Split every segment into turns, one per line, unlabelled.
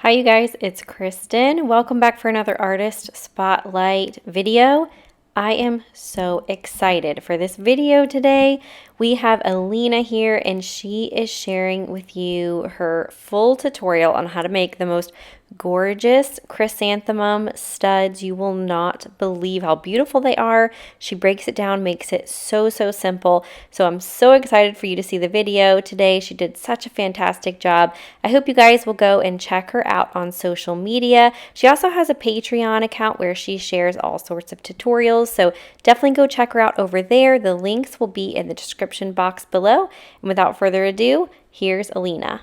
Hi you guys, it's Kristen. Welcome back for another artist spotlight video. I am so excited for this video today. We have Elena here and she is sharing with you her full tutorial on how to make the most gorgeous chrysanthemum studs. You will not believe how beautiful they are. She breaks it down, makes it so simple. So I'm so excited for you to see the video today. She did such a fantastic job. I hope you guys will go and check her out on social media. She also has a Patreon account where she shares all sorts of tutorials. So definitely go check her out over there. The links will be in the description box below. And without further ado, here's Elena.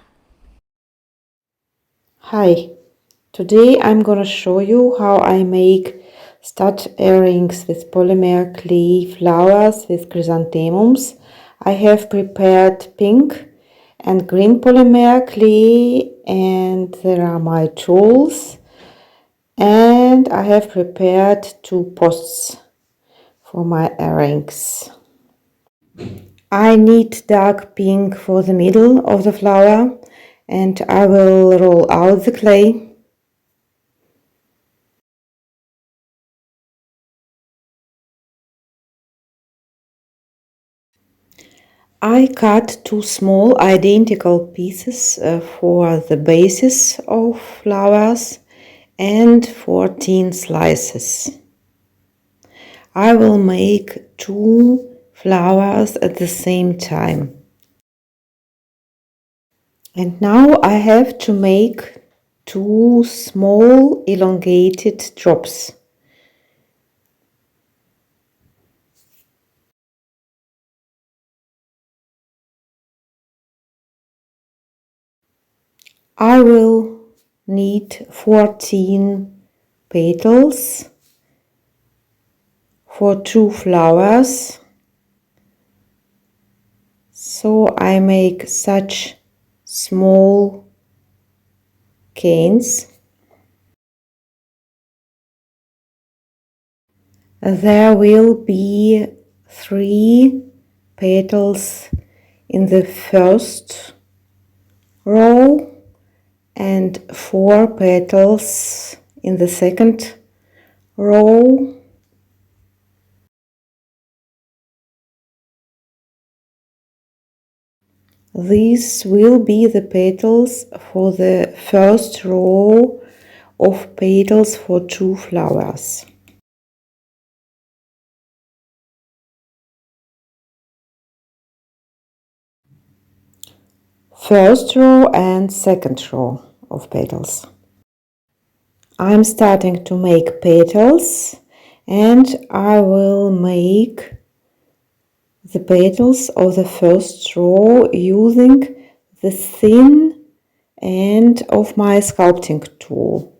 Hi, today I'm gonna show you how I make stud earrings with polymer clay flowers with chrysanthemums. I have prepared pink and green polymer clay, and there are my tools, and I have prepared 2 posts for my earrings. I need dark pink for the middle of the flower, and I will roll out the clay. I cut 2 small identical pieces for the bases of flowers and 14 slices. I will make 2 flowers at the same time. And now I have to make 2 small elongated drops. I will need 14 petals for 2 flowers. So I make such small canes. There will be 3 petals in the first row and 4 petals in the second row. These will be the petals for the first row of petals for 2 flowers. First row and second row of petals. I'm starting to make petals, and I will make the petals of the first row using the thin end of my sculpting tool.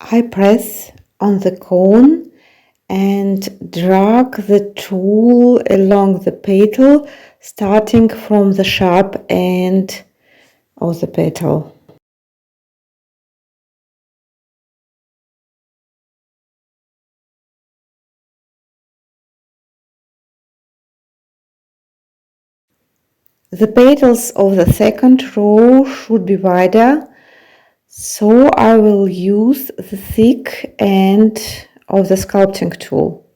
I press on the cone and drag the tool along the petal, starting from the sharp end of the petal. The petals of the second row should be wider, so I will use the thick end of the sculpting tool.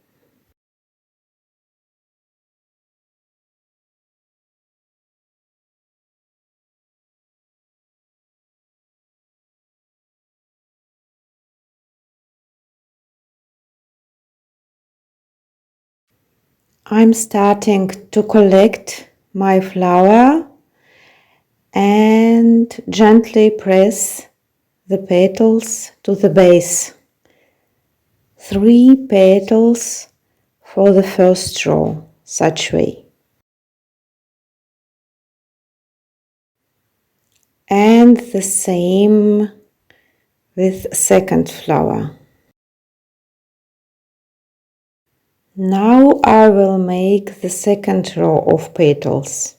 I'm starting to collect my flower and gently press the petals to the base. 3 petals for the first row, such way. And the same with second flower. Now I will make the second row of petals.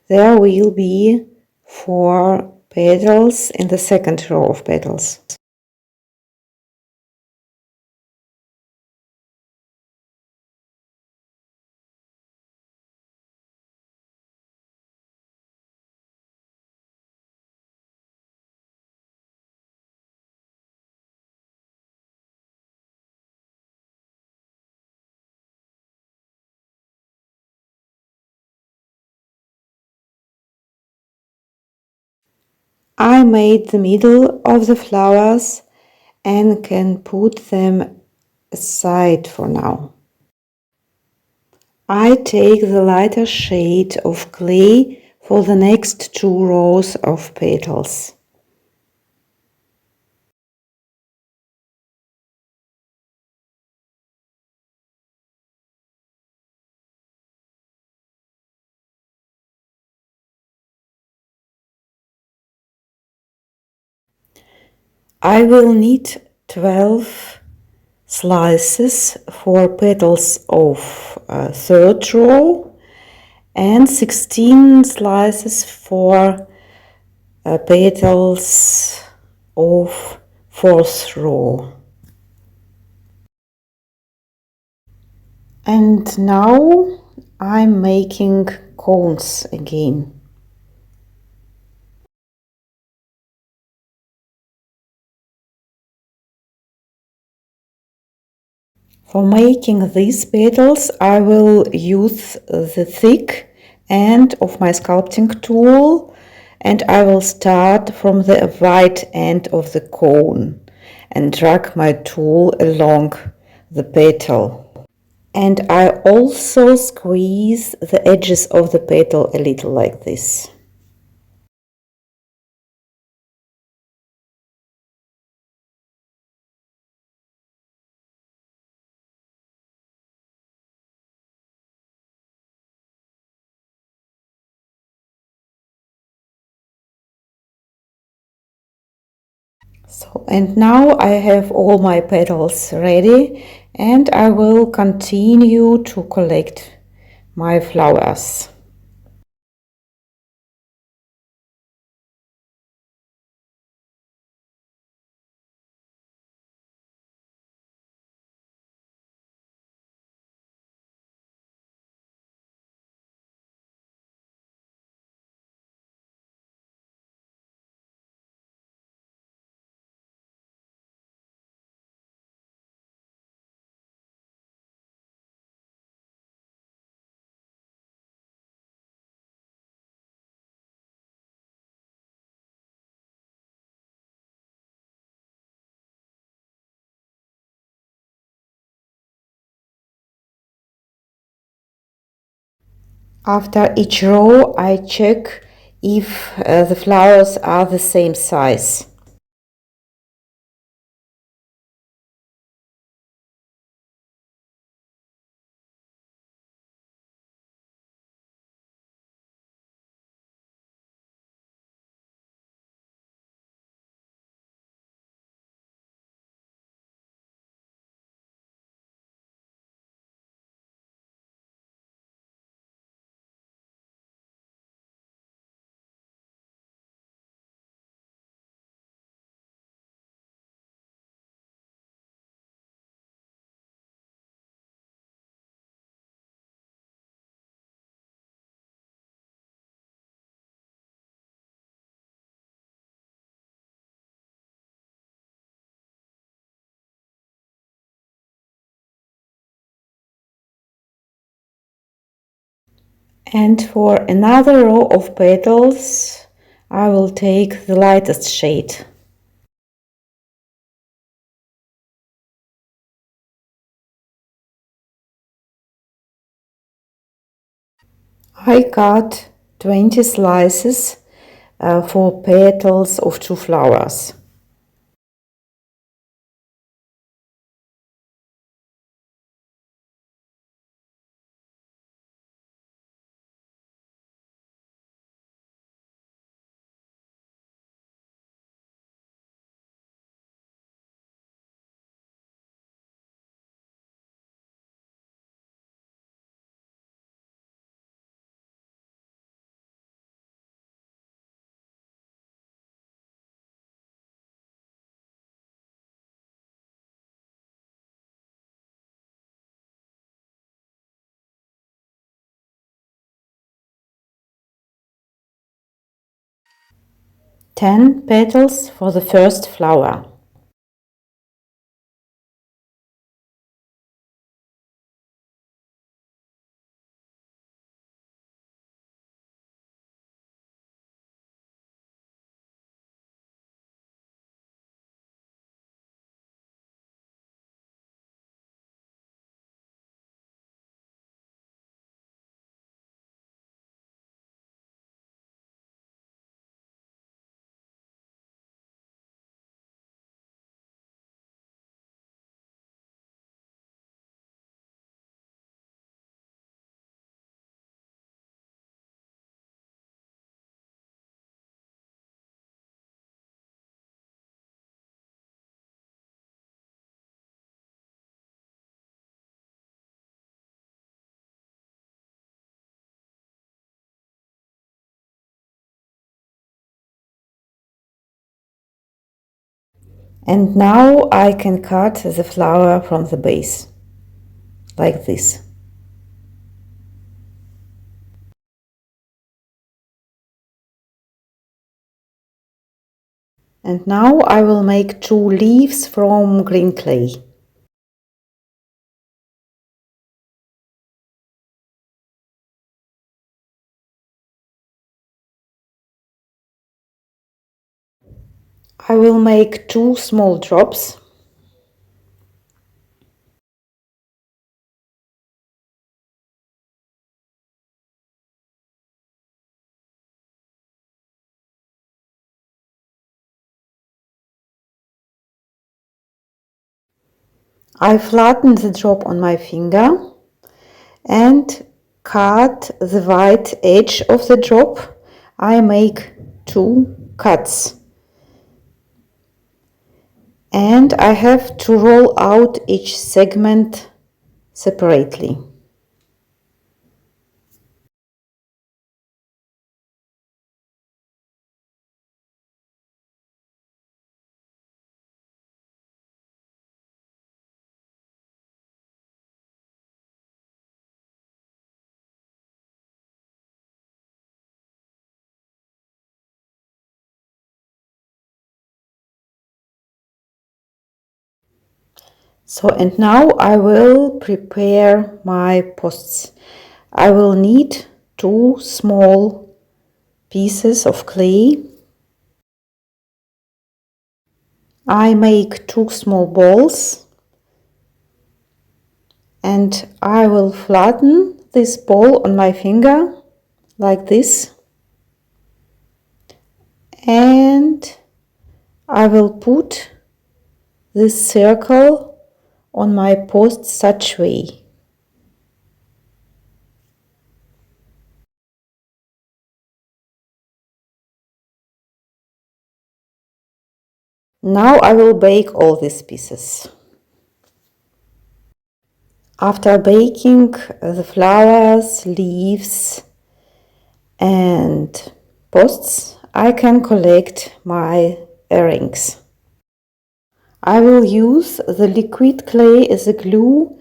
There will be 4 petals in the second row of petals. I made the middle of the flowers and can put them aside for now. I take the lighter shade of clay for the next 2 rows of petals. I will need 12 slices for petals of third row and 16 slices for petals of fourth row. And now I'm making cones again. For making these petals, I will use the thick end of my sculpting tool, and I will start from the white end of the cone and drag my tool along the petal. And I also squeeze the edges of the petal a little like this. So, and now I have all my petals ready, and I will continue to collect my flowers. After each row, I check if the flowers are the same size. And for another row of petals, I will take the lightest shade. I cut 20 slices for petals of 2 flowers. Ten petals for the first flower. And now I can cut the flower from the base, like this. And now I will make 2 leaves from green clay. I will make 2 small drops. I flatten the drop on my finger and cut the white edge of the drop. I make 2 cuts. And I have to roll out each segment separately. So, and now I will prepare my posts. I will need 2 small pieces of clay. I make 2 small balls and I will flatten this ball on my finger like this, and I will put this circle on my post such way. Now I will bake all these pieces. After baking the flowers, leaves and posts, I can collect my earrings. I will use the liquid clay as a glue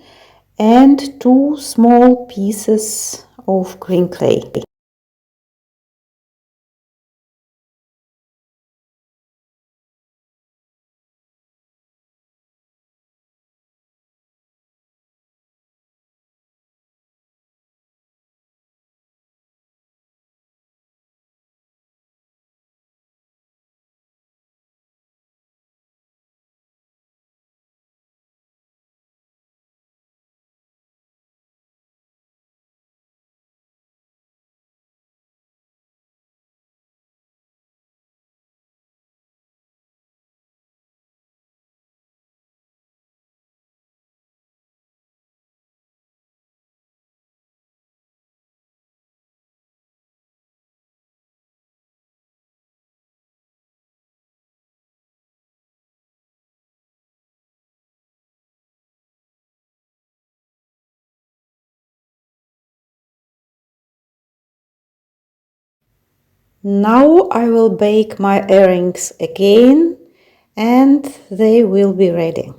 and 2 small pieces of green clay. Now I will bake my earrings again and they will be ready.